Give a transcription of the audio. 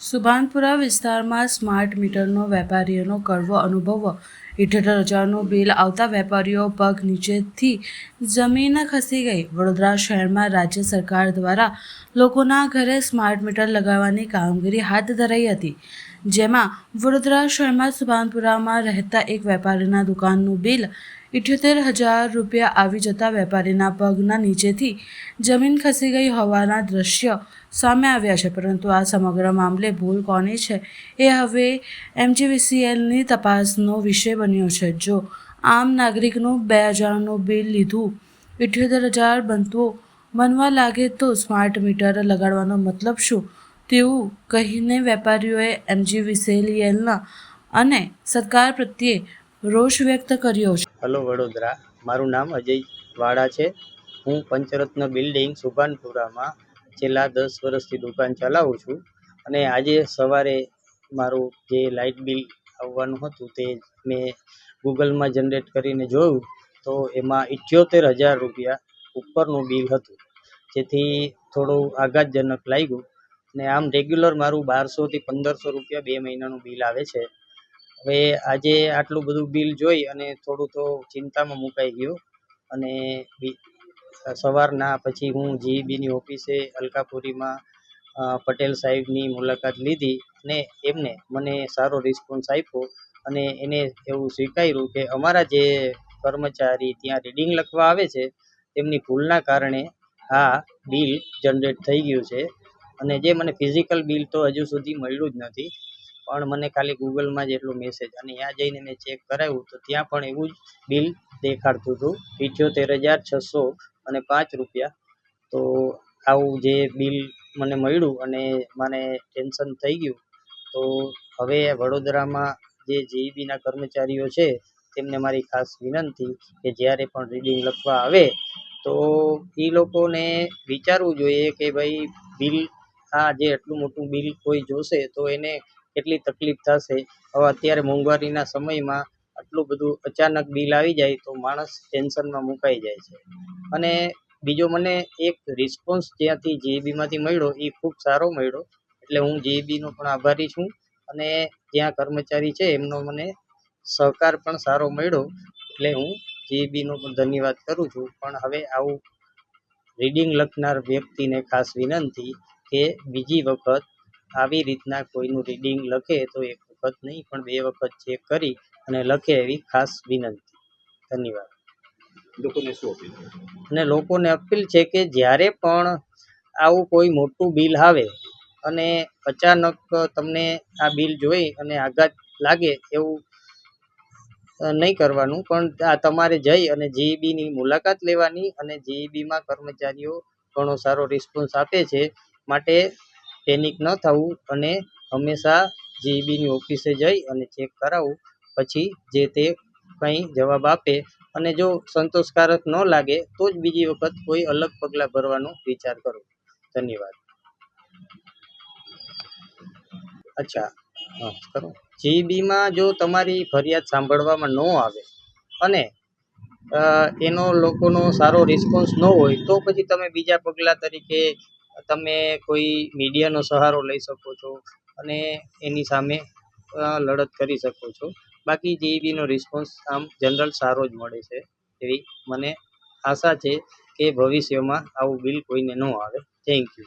સુભાનપુરા વિસ્તારમાં સ્માર્ટ મીટરનો વેપારીઓનો કડવો અનુભવ 78,000નું બિલ આવતા વેપારીઓ પગ નીચેથી જમીન ખસી ગઈ. વડોદરા શહેરમાં રાજ્ય સરકાર દ્વારા લોકોના ઘરે સ્માર્ટ મીટર લગાવવાની કામગીરી હાથ ધરાઈ હતી, જેમાં વડોદરા શહેરમાં સુભાનપુરામાં રહેતા એક વેપારીના દુકાનનું બિલ 78,000 રૂપિયા આવી જતા વેપારીના પગના નીચેથી જમીન ખસી ગઈ હોવાના દ્રશ્ય સામે આવ્યા છે. પરંતુ આ સમગ્ર મામલે ભૂલ કોની છે એ હવે MGVCLની તપાસનો વિષય બન્યો છે. જો આમ નાગરિકનું 2,000નું બિલ લીધું 78,000 બનવા લાગે તો સ્માર્ટ મીટર લગાડવાનો મતલબ શું, તેવું કહીને વેપારીઓએ MGVCL અને સરકાર પ્રત્યે રોષ વ્યક્ત કર્યો છે. હેલો વડોદરા, મારું નામ અજય વાળા છે. હું પંચરત્ન બિલ્ડિંગ સુભાનપુરામાં છેલ્લા 10 વર્ષથી દુકાન ચલાવું છું. અને આજે સવારે મારું જે લાઇટ બિલ આવવાનું હતું તે મેં ગૂગલમાં જનરેટ કરીને જોયું તો એમાં 78,000 રૂપિયા ઉપરનું બિલ હતું, જેથી થોડું આઘાતજનક લાગ્યું. અને આમ રેગ્યુલર મારું 1,200 થી 1,500 રૂપિયા 2 મહિનાનું બિલ આવે છે. હવે આજે આટલું બધું બિલ જોઈ અને થોડું તો ચિંતામાં મુકાઈ ગયો. અને સવારના પછી હું GEBની ઓફિસે અલકાપુરીમાં પટેલ સાહેબની મુલાકાત લીધી અને એમને મને સારો રિસ્પોન્સ આપ્યો. અને એને એવું સ્વીકાર્યું કે અમારા જે કર્મચારી ત્યાં રીડિંગ લખવા આવે છે તેમની ભૂલના કારણે આ બિલ જનરેટ થઈ ગયું છે. અને જે મને ફિઝિકલ બિલ તો હજુ સુધી મળ્યું જ નથી, પણ મને ખાલી ગૂગલમાં જ એટલો મેસેજ, અને ત્યાં જઈને મેં ચેક કરાવ્યું તો ત્યાં પણ એવું જ બિલ દેખાડતું હતું, 78,605 રૂપિયા. તો આવું જે બિલ મને મળ્યું અને મને ટેન્શન થઈ ગયું. તો હવે વડોદરામાં જે GEBના કર્મચારીઓ છે તેમને મારી ખાસ વિનંતી કે જ્યારે પણ રીડિંગ લખવા આવે તો એ લોકોને વિચારવું જોઈએ કે ભાઈ બિલ આ જે એટલું મોટું બિલ કોઈ જોશે તો એને કેટલી તકલીફ થશે. હવે અત્યારે મોંઘવારીના સમયમાં આટલું બધું અચાનક બિલ આવી જાય તો માણસ ટેન્શનમાં મુકાઈ જાય છે. અને બીજો મને એક રિસ્પોન્સ જ્યાંથી GEBમાંથી મળ્યો એ ખૂબ સારો મળ્યો, એટલે હું GEBનો પણ આભારી છું. અને જ્યાં કર્મચારી છે એમનો મને સહકાર પણ સારો મળ્યો, એટલે હું GEBનો પણ ધન્યવાદ કરું છું. પણ હવે આવું રીડિંગ લખનાર વ્યક્તિને ખાસ વિનંતી કે બીજી વખત આવી રીતના કોઈનું રીડિંગ લખે તો એક વખત નહીં પણ 2 વખત ચેક કરી અને લખે એવી ખાસ વિનંતી. ધન્યવાદ. અને લોકોને અપીલ છે કે જ્યારે પણ આવું કોઈ મોટું બિલ આવે અને અચાનક તમને આ બિલ જોઈ અને આઘાત લાગે એવું નહીં કરવાનું, પણ આ તમારે જઈ અને GEBની મુલાકાત લેવાની. અને GEBમાં કર્મચારીઓ ઘણો સારો રિસ્પોન્સ આપે છે, માટે પેનિક ન થવું અને હંમેશા GEBની ઓફિસે જઈ અને ચેક કરાવવું. પછી જે તે કંઈ જવાબ આપે અને જો સંતોષકારક ન લાગે તો જ બીજી વખત કોઈ અલગ પગલાં ભરવાનો વિચાર કરો. ધન્યવાદ. અચ્છા, હા કરો. GEBમાં જો તમારી ફરિયાદ સાંભળવામાં ન આવે અને એનો લોકોનો સારો રિસ્પોન્સ ન હોય તો પછી તમે બીજા પગલાં તરીકે તમે કોઈ મીડિયાનો સહારો લઈ શકો છો અને એની સામે લડત કરી શકો છો. બાકી GEBનો રિસ્પોન્સ આમ જનરલ સારો જ મળે છે એવી મને આશા છે કે ભવિષ્યમાં આવું બિલ કોઈને ન આવે. Thank you.